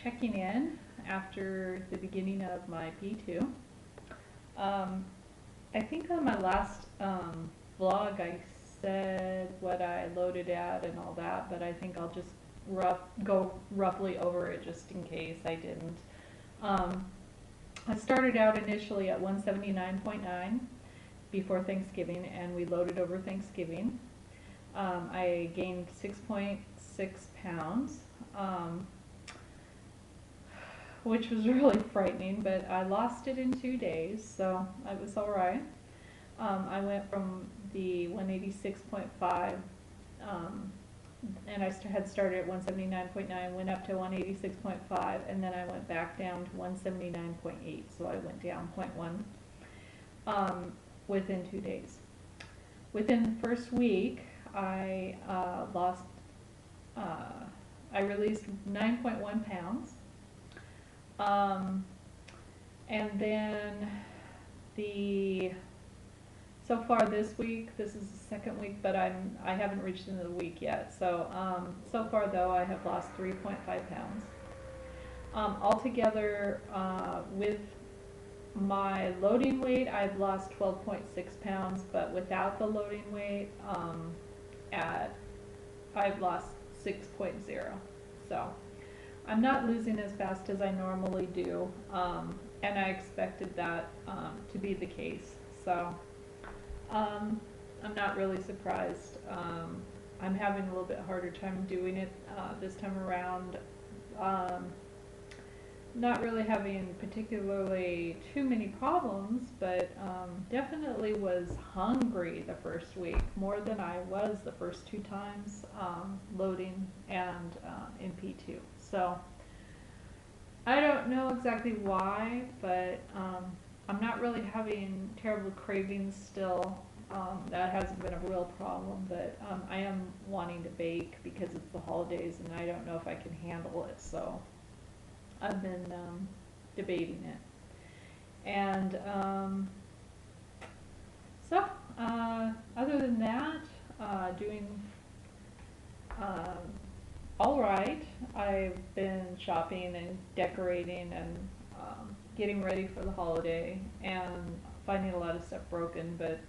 checking in after the beginning of my P2. Um, I think on my last vlog I said what I loaded at and all that, but I think I'll just go roughly over it just in case I didn't. Um, I started out initially at 179.9 before Thanksgiving, and we loaded over Thanksgiving. I gained 6.6 pounds, which was really frightening, but I lost it in 2 days, so it was all right. I went from the 186.5, and I had started at 179.9, went up to 186.5, and then I went back down to 179.8, so I went down 0.1 within 2 days. Within the first week, I I released 9.1 pounds. And then so far this week, this is the second week, but I haven't reached the end of the week yet. So, so far though, I have lost 3.5 pounds. Altogether, with my loading weight, I've lost 12.6 pounds, but without the loading weight, I've lost 6.0. So I'm not losing as fast as I normally do, and I expected that to be the case. So I'm not really surprised. I'm having a little bit harder time doing it this time around. Not really having particularly too many problems, but definitely was hungry the first week, more than I was the first 2 times loading and in P2. So I don't know exactly why, but I'm not really having terrible cravings still. That hasn't been a real problem, but I am wanting to bake because it's the holidays and I don't know if I can handle it, so I've been debating it. And so, other than that, doing all right. I've been shopping and decorating and getting ready for the holiday and finding a lot of stuff broken, but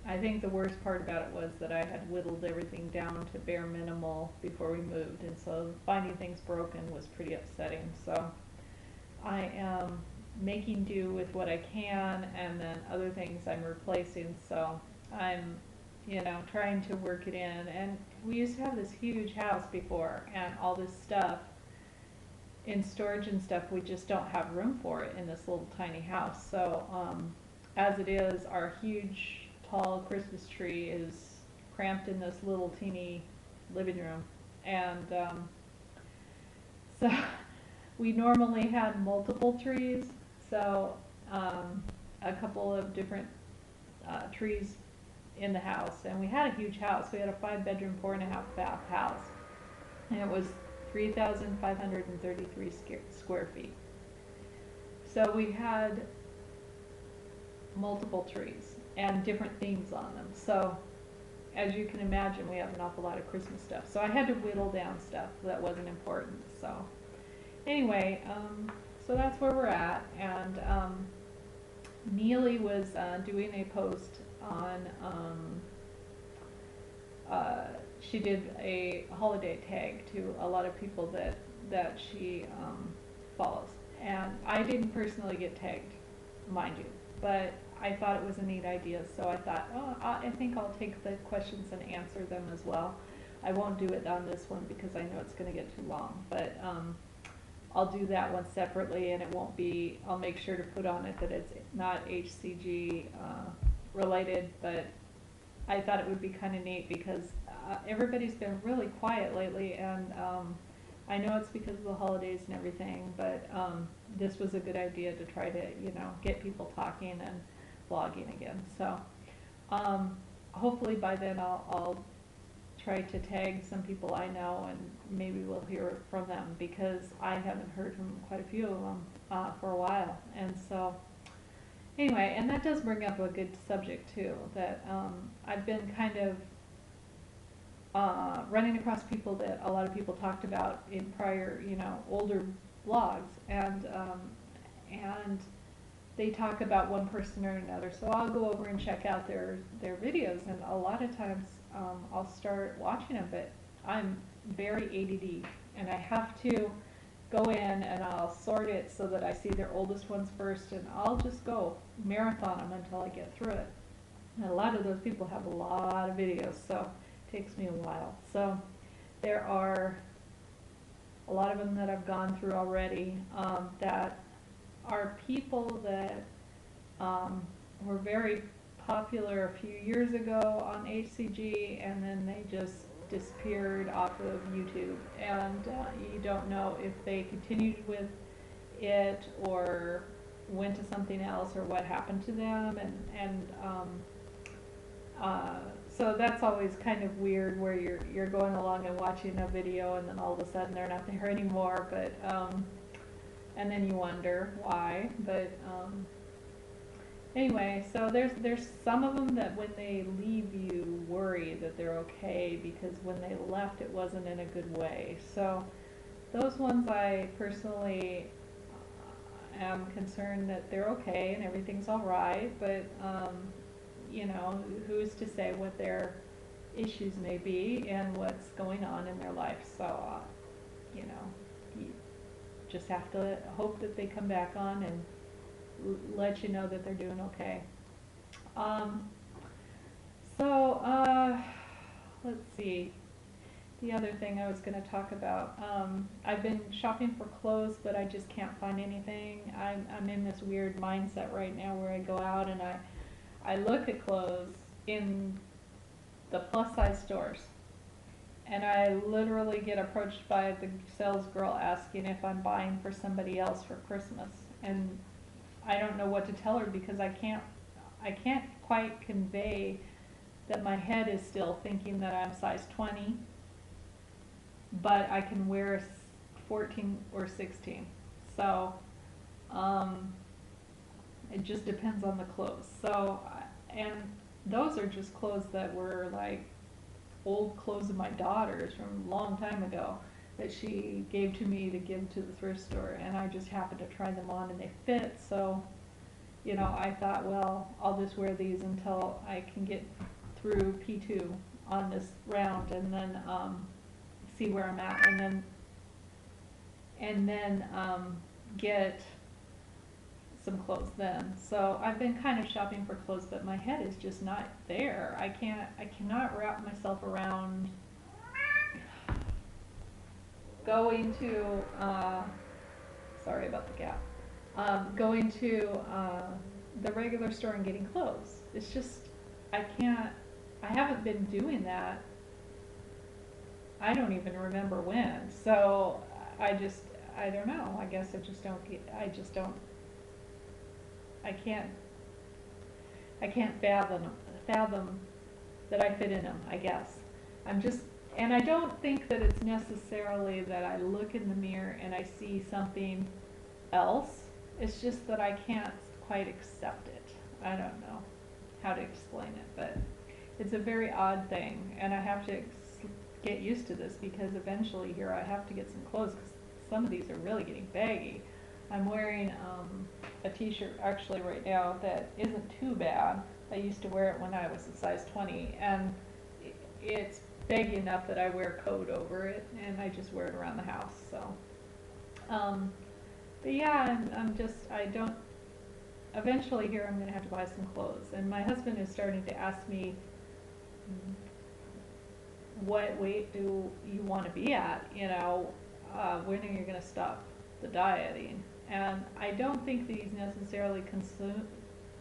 I think the worst part about it was that I had whittled everything down to bare minimal before we moved, and so finding things broken was pretty upsetting. So I am making do with what I can, and then other things I'm replacing, so I'm, trying to work it in. And we used to have this huge house before, and all this stuff in storage and stuff, we just don't have room for it in this little tiny house. So as it is, our huge tall Christmas tree is cramped in this little teeny living room, and so we normally had multiple trees, so a couple of different trees in the house, and we had a huge house. We had a 5-bedroom, 4.5-bath house, and it was 3,533 square feet. So we had multiple trees and different themes on them. So as you can imagine, we have an awful lot of Christmas stuff. So I had to whittle down stuff that wasn't important. So anyway, so that's where we're at. And Neely was doing a post on, she did a holiday tag to a lot of people that she follows. And I didn't personally get tagged, mind you, but I thought it was a neat idea, so I thought, oh, I think I'll take the questions and answer them as well. I won't do it on this one because I know it's going to get too long, but I'll do that one separately, and it won't be, I'll make sure to put on it that it's not HCG related, but I thought it would be kind of neat because everybody's been really quiet lately, and I know it's because of the holidays and everything, but this was a good idea to try to, get people talking and blogging again. So hopefully by then I'll try to tag some people I know, and maybe we'll hear from them, because I haven't heard from quite a few of them for a while. And so anyway, and that does bring up a good subject too, that I've been kind of running across people that a lot of people talked about in prior, older blogs, and they talk about one person or another. So I'll go over and check out their videos, and a lot of times I'll start watching them, but I'm very ADD, and I have to go in and I'll sort it so that I see their oldest ones first, and I'll just go marathon them until I get through it. And a lot of those people have a lot of videos, so it takes me a while. So there are a lot of them that I've gone through already, that are people that were very popular a few years ago on HCG, and then they just disappeared off of YouTube, and you don't know if they continued with it or went to something else or what happened to them, so that's always kind of weird, where you're going along and watching a video and then all of a sudden they're not there anymore, but and then you wonder why. But anyway, so there's some of them that when they leave you worry that they're okay, because when they left it wasn't in a good way. So those ones I personally am concerned that they're okay and everything's all right, but who's to say what their issues may be and what's going on in their life. So you just have to hope that they come back on and let you know that they're doing okay. Let's see. The other thing I was going to talk about, I've been shopping for clothes, but I just can't find anything. I'm in this weird mindset right now where I go out and I look at clothes in the plus size stores, and I literally get approached by the sales girl asking if I'm buying for somebody else for Christmas, and I don't know what to tell her, because I can't quite convey that my head is still thinking that I'm size 20, but I can wear 14 or 16. So it just depends on the clothes. So, and those are just clothes that were like old clothes of my daughter's from a long time ago that she gave to me to give to the thrift store, and I just happened to try them on and they fit. So, I thought, well, I'll just wear these until I can get through P2 on this round, and then see where I'm at, and then get some clothes then. So I've been kind of shopping for clothes, but my head is just not there. I cannot wrap myself around going to, sorry about the gap, going to the regular store and getting clothes. It's just, I haven't been doing that. I don't even remember when. So I don't know. I guess I can't fathom that I fit in them, I guess. And I don't think that it's necessarily that I look in the mirror and I see something else. It's just that I can't quite accept it. I don't know how to explain it, but it's a very odd thing, and I have to get used to this, because eventually here I have to get some clothes, because some of these are really getting baggy. I'm wearing a t-shirt actually right now that isn't too bad. I used to wear it when I was a size 20, and it's baggy enough that I wear a coat over it, and I just wear it around the house. So, but yeah, eventually here I'm going to have to buy some clothes, and my husband is starting to ask me, what weight do you want to be at, when are you going to stop the dieting? And I don't think that he's necessarily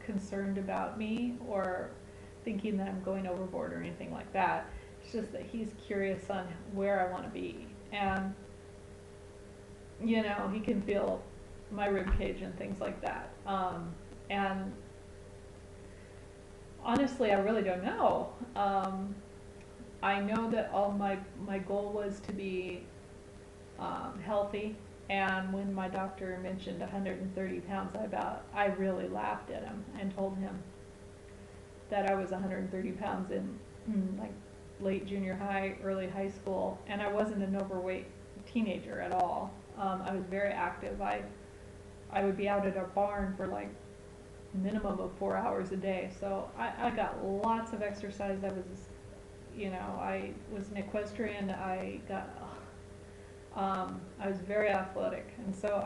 concerned about me or thinking that I'm going overboard or anything like that. It's just that he's curious on where I want to be, and he can feel my rib cage and things like that. And honestly, I really don't know. I know that my goal was to be healthy, and when my doctor mentioned 130 pounds, I really laughed at him and told him that I was 130 pounds in like late junior high, early high school, and I wasn't an overweight teenager at all. I was very active. I would be out at a barn for like minimum of 4 hours a day. So I got lots of exercise. I was an equestrian. I was very athletic, and so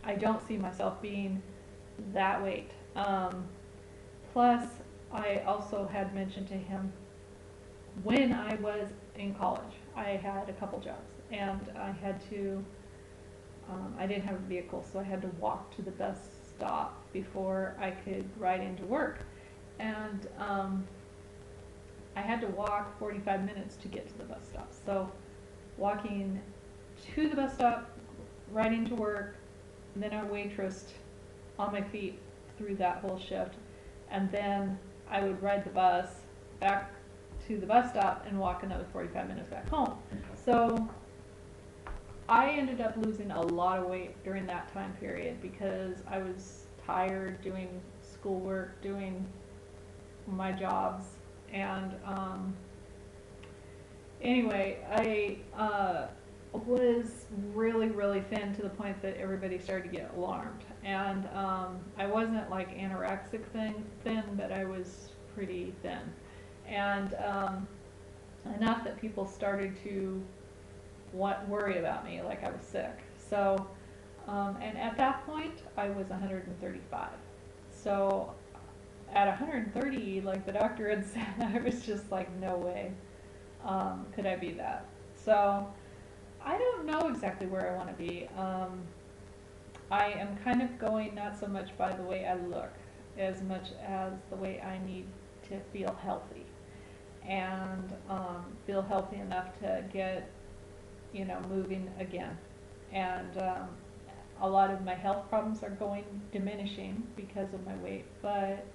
I don't see myself being that weight. Plus, I also had mentioned to him when I was in college, I had a couple jobs, and I didn't have a vehicle, so I had to walk to the bus stop before I could ride into work. And I had to walk 45 minutes to get to the bus stop. So walking to the bus stop, riding to work, and then I waitressed on my feet through that whole shift. And then I would ride the bus back to the bus stop and walk another 45 minutes back home. So I ended up losing a lot of weight during that time period because I was tired doing schoolwork, doing my jobs, and anyway, I was really, really thin to the point that everybody started to get alarmed. And I wasn't like anorexic thin, but I was pretty thin. And enough that people started to worry about me, like I was sick. So, and at that point, I was 135. So at 130, like the doctor had said, I was just like, no way could I be that. So I don't know exactly where I want to be. I am kind of going not so much by the way I look as much as the way I need to feel healthy, and feel healthy enough to get, moving again. And a lot of my health problems are diminishing because of my weight, but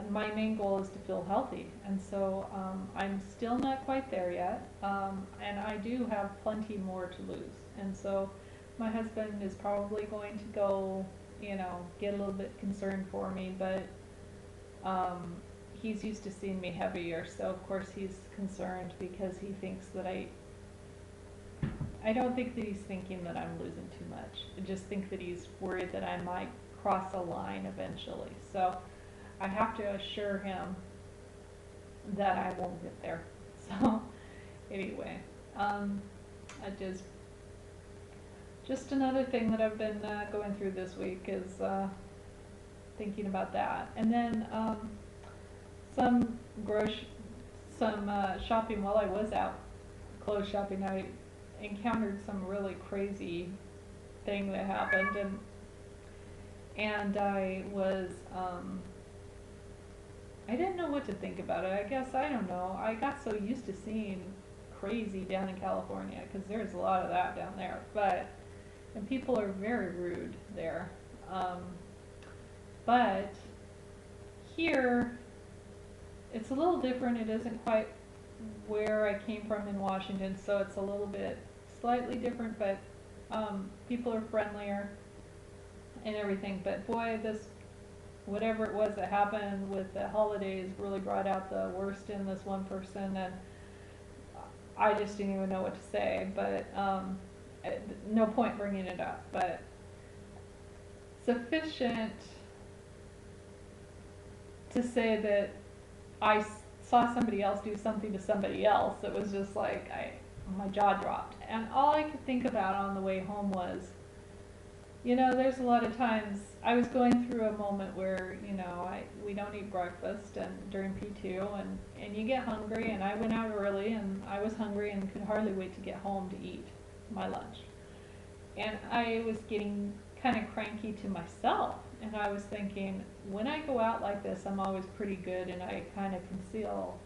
my main goal is to feel healthy, and so I'm still not quite there yet, and I do have plenty more to lose. And so my husband is probably going to go, get a little bit concerned for me, but he's used to seeing me heavier, so of course he's concerned because he thinks that I don't think that he's thinking that I'm losing too much. I just think that he's worried that I might cross a line eventually. So I have to assure him that I won't get there. So anyway, I just another thing that I've been going through this week is thinking about that. And then some shopping while I was out, clothes shopping. I encountered some really crazy thing that happened, and I was I didn't know what to think about it. I guess, I don't know, I got so used to seeing crazy down in California, because there's a lot of that down there, and people are very rude there, but here it's a little different. It isn't quite where I came from in Washington, so it's a little bit slightly different, but people are friendlier and everything. But boy, whatever it was that happened with the holidays really brought out the worst in this one person, and I just didn't even know what to say, but no point bringing it up, but sufficient to say that I saw somebody else do something to somebody else. It was just like, my jaw dropped. And all I could think about on the way home was, there's a lot of times I was going through a moment where, we don't eat breakfast and during P2, and you get hungry, and I went out early and I was hungry and could hardly wait to get home to eat my lunch. And I was getting kind of cranky to myself, and I was thinking, when I go out like this, I'm always pretty good, and I kind of conceal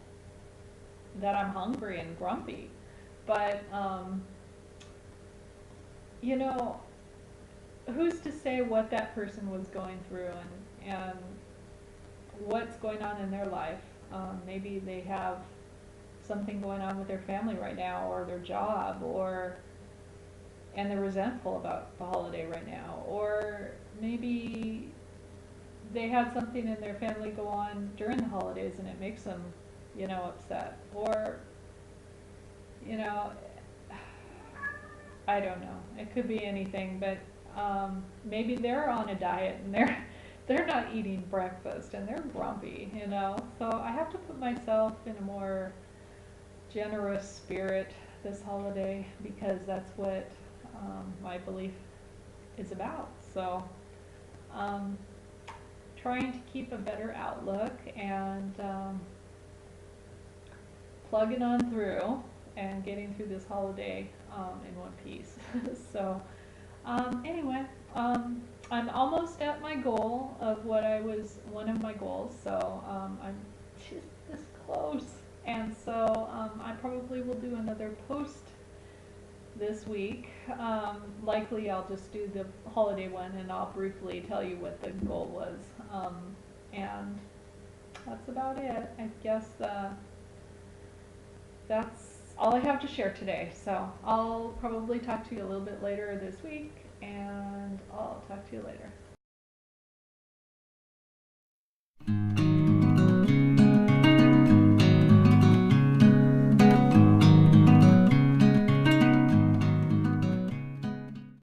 that I'm hungry and grumpy. But, who's to say what that person was going through and what's going on in their life? Maybe they have something going on with their family right now, or their job, and they're resentful about the holiday right now, or maybe they had something in their family go on during the holidays and it makes them, upset. Or, you know, I don't know. It could be anything, but maybe they're on a diet and they're not eating breakfast and they're grumpy. So I have to put myself in a more generous spirit this holiday because that's what my belief is about. So trying to keep a better outlook and plugging on through and getting through this holiday in one piece. So anyway, I'm almost at my goal of one of my goals, so I'm just this close. And so I probably will do another post this week. Likely I'll just do the holiday one and I'll briefly tell you what the goal was. And that's about it. I guess that's all I have to share today. So I'll probably talk to you a little bit later this week, and I'll talk to you later.